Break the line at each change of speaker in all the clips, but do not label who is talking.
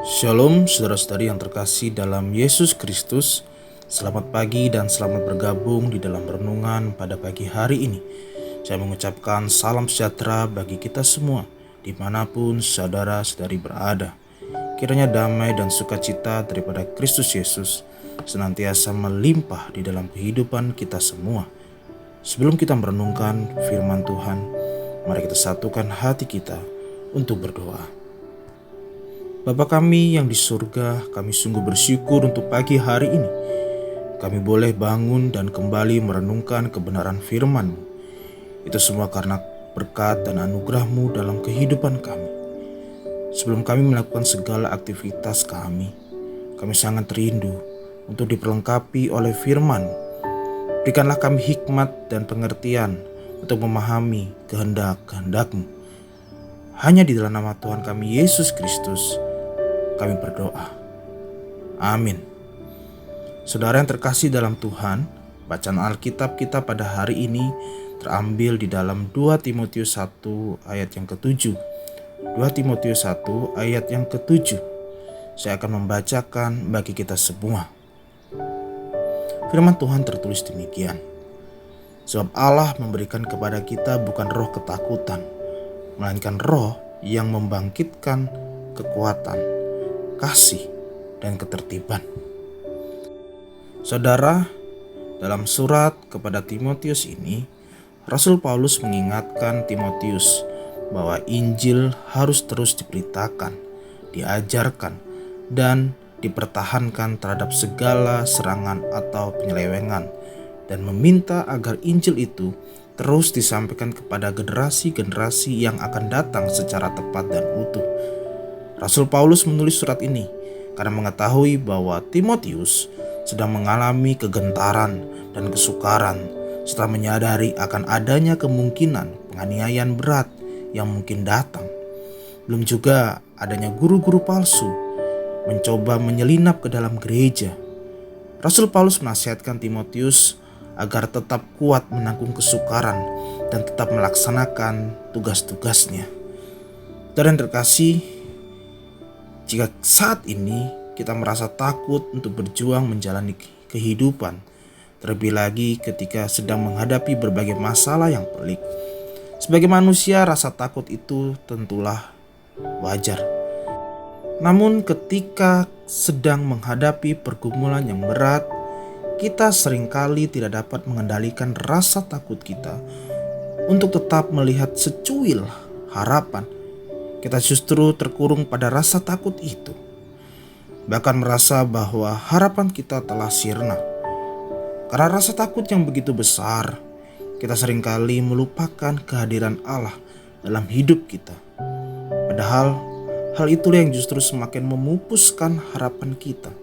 Shalom saudara-saudari yang terkasih dalam Yesus Kristus. Selamat pagi dan selamat bergabung di dalam renungan pada pagi hari ini. Saya mengucapkan salam sejahtera bagi kita semua dimanapun saudara-saudari berada. Kiranya damai dan sukacita daripada Kristus Yesus senantiasa melimpah di dalam kehidupan kita semua. Sebelum kita merenungkan firman Tuhan, mari kita satukan hati kita untuk berdoa. Bapa kami yang di surga, kami sungguh bersyukur untuk pagi hari ini. Kami boleh bangun dan kembali merenungkan kebenaran firman-Mu. Itu semua karena berkat dan anugerah-Mu dalam kehidupan kami. Sebelum kami melakukan segala aktivitas kami sangat rindu untuk diperlengkapi oleh firman-Mu. Berikanlah kami hikmat dan pengertian untuk memahami kehendak-kehendak-Mu. Hanya di dalam nama Tuhan kami Yesus Kristus kami berdoa. Amin. Saudara yang terkasih dalam Tuhan, bacaan Alkitab kita pada hari ini terambil di dalam 2 Timotius 1 ayat yang ke-7. 2 Timotius 1 ayat yang ke-7. Saya akan membacakan bagi kita semua. Firman Tuhan tertulis demikian. Sebab Allah memberikan kepada kita bukan roh ketakutan, melainkan roh yang membangkitkan kekuatan, kasih, dan ketertiban. Saudara, dalam surat kepada Timotius ini, Rasul Paulus mengingatkan Timotius bahwa Injil harus terus diberitakan, diajarkan, dan dipertahankan terhadap segala serangan atau penyelewengan, dan meminta agar Injil itu terus disampaikan kepada generasi-generasi yang akan datang secara tepat dan utuh. Rasul Paulus menulis surat ini karena mengetahui bahwa Timotius sedang mengalami kegentaran dan kesukaran setelah menyadari akan adanya kemungkinan penganiayaan berat yang mungkin datang. Belum juga adanya guru-guru palsu mencoba menyelinap ke dalam gereja. Rasul Paulus menasihatkan Timotius agar tetap kuat menanggung kesukaran dan tetap melaksanakan tugas-tugasnya. Dan terkasih, jika saat ini kita merasa takut untuk berjuang menjalani kehidupan, terlebih lagi ketika sedang menghadapi berbagai masalah yang pelik. Sebagai manusia, rasa takut itu tentulah wajar. Namun ketika sedang menghadapi pergumulan yang berat, kita seringkali tidak dapat mengendalikan rasa takut kita untuk tetap melihat secuil harapan. Kita justru terkurung pada rasa takut itu, bahkan merasa bahwa harapan kita telah sirna. Karena rasa takut yang begitu besar, kita seringkali melupakan kehadiran Allah dalam hidup kita. Padahal hal itulah yang justru semakin memupuskan harapan kita.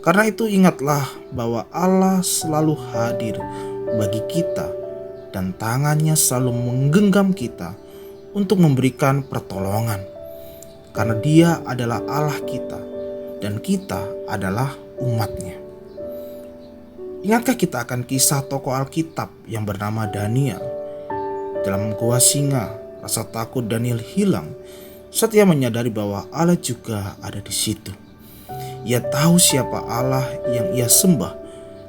Karena itu ingatlah bahwa Allah selalu hadir bagi kita dan tangannya selalu menggenggam kita untuk memberikan pertolongan, karena Dia adalah Allah kita dan kita adalah umatnya. Ingatkah kita akan kisah tokoh Alkitab yang bernama Daniel? Dalam gua singa, rasa takut Daniel hilang saat ia menyadari bahwa Allah juga ada di situ. Ia tahu siapa Allah yang ia sembah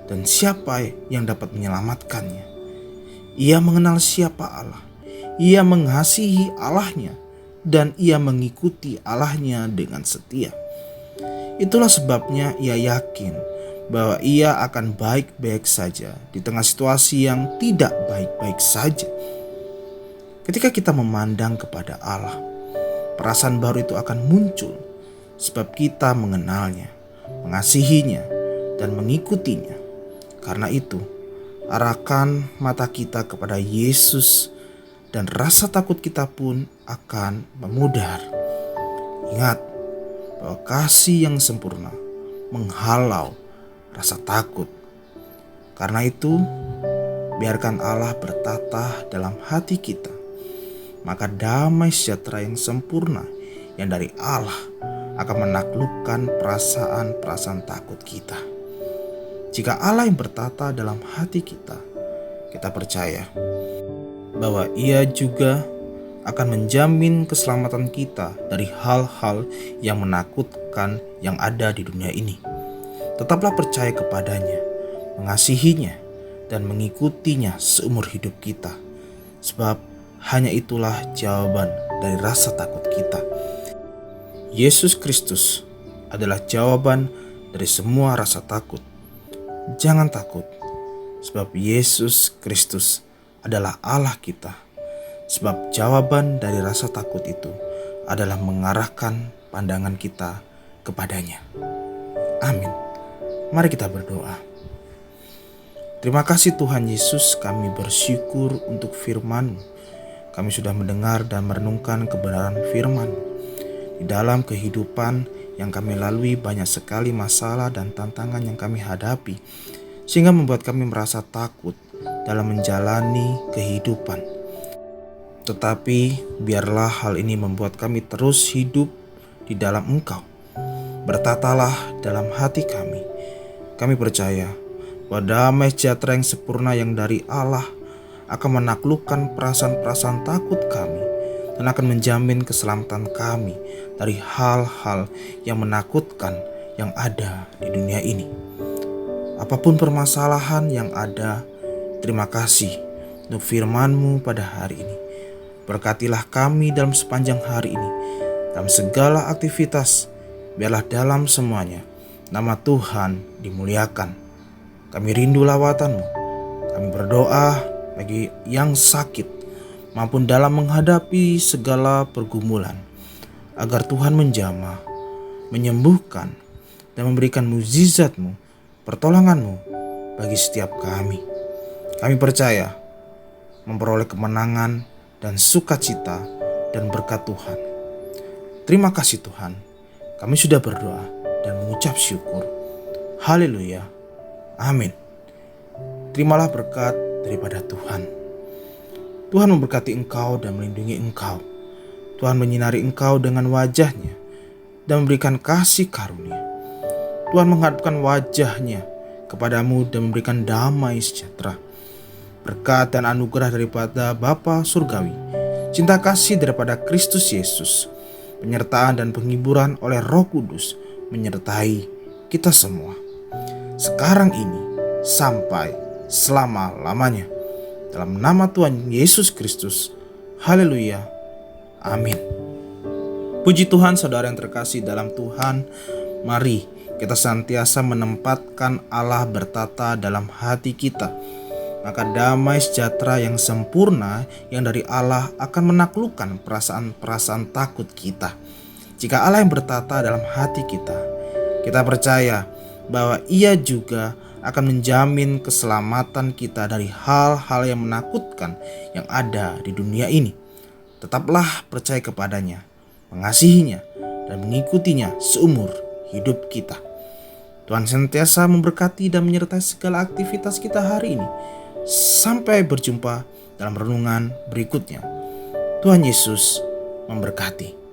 dan siapa yang dapat menyelamatkannya. Ia mengenal siapa Allah. Ia mengasihi Allahnya dan ia mengikuti Allahnya dengan setia. Itulah sebabnya ia yakin bahwa ia akan baik-baik saja di tengah situasi yang tidak baik-baik saja. Ketika kita memandang kepada Allah, perasaan baru itu akan muncul sebab kita mengenalnya, mengasihinya, dan mengikutinya. Karena itu, arahkan mata kita kepada Yesus dan rasa takut kita pun akan memudar. Ingat bahwa kasih yang sempurna menghalau rasa takut. Karena itu, biarkan Allah bertata dalam hati kita. Maka damai sejahtera yang sempurna yang dari Allah akan menaklukkan perasaan-perasaan takut kita. Jika Allah yang bertata dalam hati kita, kita percaya bahwa Ia juga akan menjamin keselamatan kita dari hal-hal yang menakutkan yang ada di dunia ini. Tetaplah percaya kepadanya, mengasihinya, dan mengikutinya seumur hidup kita. Sebab hanya itulah jawaban dari rasa takut kita. Yesus Kristus adalah jawaban dari semua rasa takut. Jangan takut, sebab Yesus Kristus adalah Allah kita. Sebab jawaban dari rasa takut itu adalah mengarahkan pandangan kita kepadanya. Amin. Mari kita berdoa. Terima kasih Tuhan Yesus, kami bersyukur untuk firman-Mu. Kami sudah mendengar dan merenungkan kebenaran firman. Di dalam kehidupan yang kami lalui banyak sekali masalah dan tantangan yang kami hadapi, sehingga membuat kami merasa takut dalam menjalani kehidupan. Tetapi biarlah hal ini membuat kami terus hidup di dalam Engkau. Bertatalah dalam hati kami. Kami percaya bahwa damai sejahtera yang sempurna yang dari Allah akan menaklukkan perasaan-perasaan takut kami dan akan menjamin keselamatan kami dari hal-hal yang menakutkan yang ada di dunia ini. Apapun permasalahan yang ada, terima kasih untuk firman-Mu pada hari ini. Berkatilah kami dalam sepanjang hari ini, dalam segala aktivitas, biarlah dalam semuanya nama Tuhan dimuliakan. Kami rindu lawatan-Mu. Kami berdoa bagi yang sakit maupun dalam menghadapi segala pergumulan, agar Tuhan menjamah, menyembuhkan, dan memberikan mukjizat-Mu, pertolongan-Mu bagi setiap kami. Kami percaya memperoleh kemenangan dan sukacita dan berkat Tuhan. Terima kasih Tuhan, kami sudah berdoa dan mengucap syukur. Haleluya. Amin. Terimalah berkat daripada Tuhan. Tuhan memberkati engkau dan melindungi engkau. Tuhan menyinari engkau dengan wajah-Nya dan memberikan kasih karunia. Tuhan menghadapkan wajah-Nya kepadamu dan memberikan damai sejahtera. Berkat dan anugerah daripada Bapa Surgawi, cinta kasih daripada Kristus Yesus, penyertaan dan penghiburan oleh Roh Kudus menyertai kita semua, sekarang ini sampai selama-lamanya. Dalam nama Tuhan Yesus Kristus. Haleluya. Amin. Puji Tuhan, saudara yang terkasih dalam Tuhan. Mari kita senantiasa menempatkan Allah bertata dalam hati kita. Maka damai sejahtera yang sempurna yang dari Allah akan menaklukkan perasaan-perasaan takut kita. Jika Allah yang bertata dalam hati kita, kita percaya bahwa Ia juga akan menjamin keselamatan kita dari hal-hal yang menakutkan yang ada di dunia ini. Tetaplah percaya kepadanya, mengasihinya, dan mengikutinya seumur hidup kita. Tuhan senantiasa memberkati dan menyertai segala aktivitas kita hari ini. Sampai berjumpa dalam renungan berikutnya. Tuhan Yesus memberkati.